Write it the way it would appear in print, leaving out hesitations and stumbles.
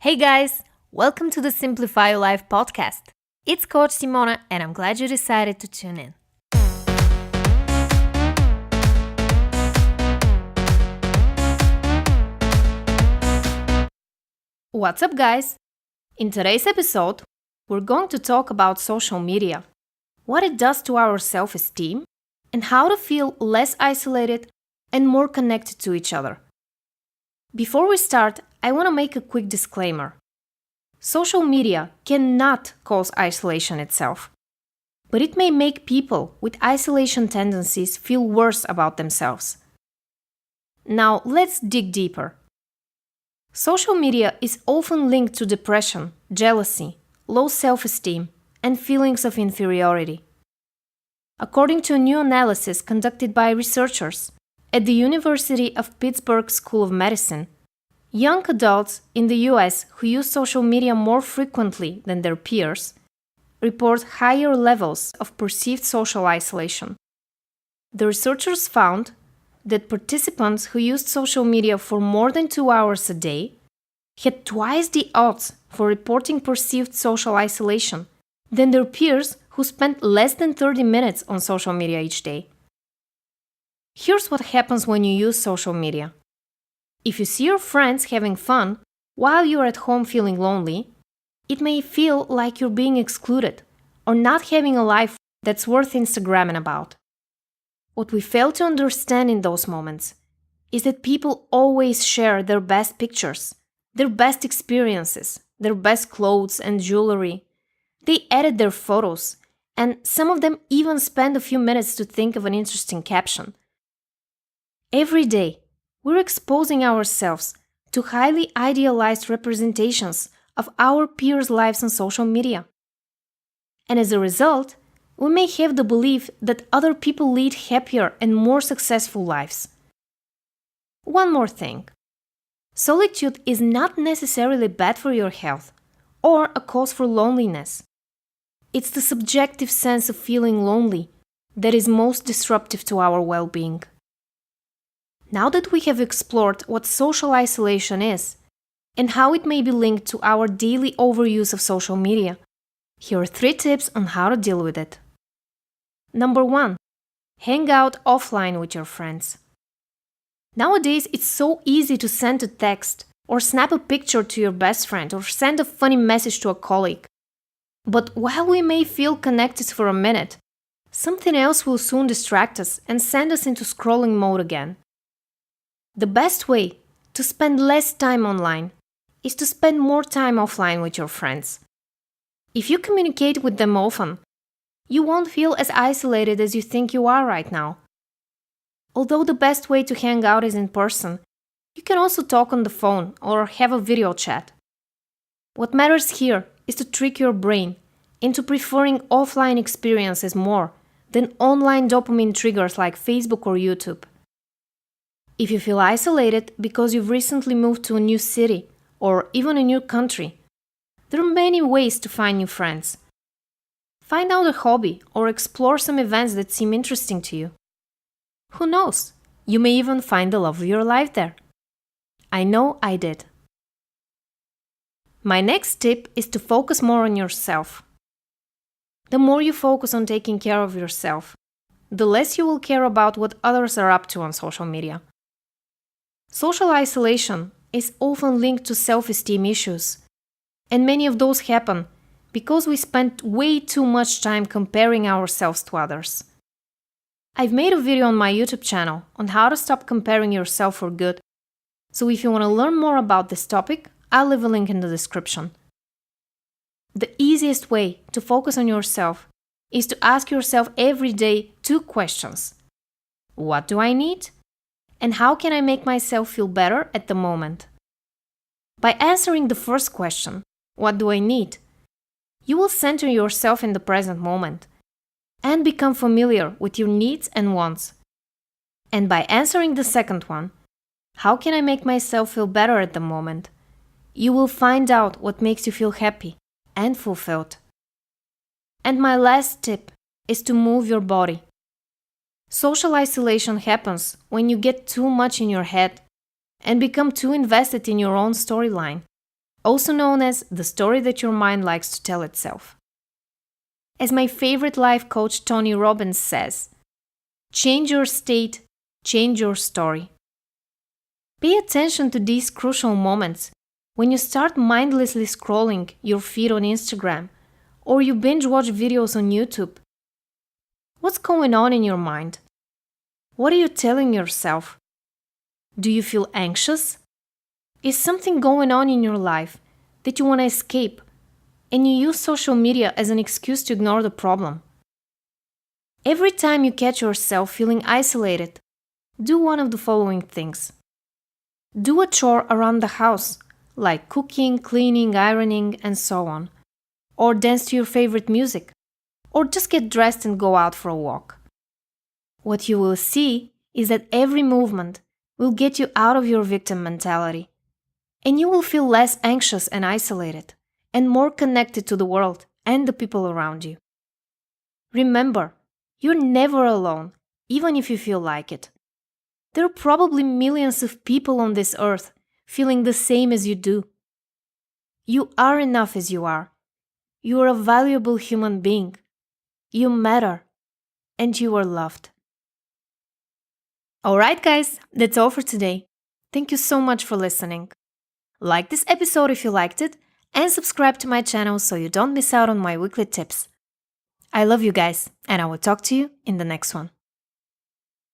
Hey guys, welcome to the Simplify Your Life podcast. It's Coach Simona, and I'm glad you decided to tune in. What's up, guys? In today's episode, we're going to talk about social media, what it does to our self-esteem, and how to feel less isolated and more connected to each other. Before we start, I want to make a quick disclaimer. Social media cannot cause isolation itself, but it may make people with isolation tendencies feel worse about themselves. Now, let's dig deeper. Social media is often linked to depression, jealousy, low self-esteem, and feelings of inferiority. According to a new analysis conducted by researchers at the University of Pittsburgh School of Medicine, young adults in the US who use social media more frequently than their peers report higher levels of perceived social isolation. The researchers found that participants who used social media for more than 2 hours a day had twice the odds for reporting perceived social isolation than their peers who spent less than 30 minutes on social media each day. Here's what happens when you use social media. If you see your friends having fun while you're at home feeling lonely, it may feel like you're being excluded or not having a life that's worth Instagramming about. What we fail to understand in those moments is that people always share their best pictures, their best experiences, their best clothes and jewelry. They edit their photos, and some of them even spend a few minutes to think of an interesting caption. Every day, we're exposing ourselves to highly idealized representations of our peers' lives on social media. And as a result, we may have the belief that other people lead happier and more successful lives. One more thing. Solitude is not necessarily bad for your health or a cause for loneliness. It's the subjective sense of feeling lonely that is most disruptive to our well-being. Now that we have explored what social isolation is and how it may be linked to our daily overuse of social media, here are 3 tips on how to deal with it. Number 1. Hang out offline with your friends. Nowadays, it's so easy to send a text or snap a picture to your best friend or send a funny message to a colleague. But while we may feel connected for a minute, something else will soon distract us and send us into scrolling mode again. The best way to spend less time online is to spend more time offline with your friends. If you communicate with them often, you won't feel as isolated as you think you are right now. Although the best way to hang out is in person, you can also talk on the phone or have a video chat. What matters here is to trick your brain into preferring offline experiences more than online dopamine triggers like Facebook or YouTube. If you feel isolated because you've recently moved to a new city or even a new country, there are many ways to find new friends. Find out a hobby or explore some events that seem interesting to you. Who knows? You may even find the love of your life there. I know I did. My next tip is to focus more on yourself. The more you focus on taking care of yourself, the less you will care about what others are up to on social media. Social isolation is often linked to self-esteem issues, and many of those happen because we spend way too much time comparing ourselves to others. I've made a video on my YouTube channel on how to stop comparing yourself for good, so if you want to learn more about this topic, I'll leave a link in the description. The easiest way to focus on yourself is to ask yourself every day 2 questions. What do I need? And how can I make myself feel better at the moment? By answering the first question, what do I need? You will center yourself in the present moment and become familiar with your needs and wants. And by answering the second one, how can I make myself feel better at the moment? You will find out what makes you feel happy and fulfilled. And my last tip is to move your body. Social isolation happens when you get too much in your head and become too invested in your own storyline also known as the story that your mind likes to tell itself. As my favorite life coach Tony Robbins says, change your state, change your story. Pay attention to these crucial moments when you start mindlessly scrolling your feed on Instagram or you binge watch videos on YouTube. What's going on in your mind? What are you telling yourself? Do you feel anxious? Is something going on in your life that you want to escape and you use social media as an excuse to ignore the problem? Every time you catch yourself feeling isolated, do one of the following things. Do a chore around the house, like cooking, cleaning, ironing, and so on. Or dance to your favorite music. Or just get dressed and go out for a walk. What you will see is that every movement will get you out of your victim mentality. And you will feel less anxious and isolated, and more connected to the world and the people around you. Remember, you're never alone, even if you feel like it. There are probably millions of people on this earth feeling the same as you do. You are enough as you are. You are a valuable human being. You matter. And you are loved. Alright guys, that's all for today. Thank you so much for listening. Like this episode if you liked it, and subscribe to my channel so you don't miss out on my weekly tips. I love you guys, and I will talk to you in the next one.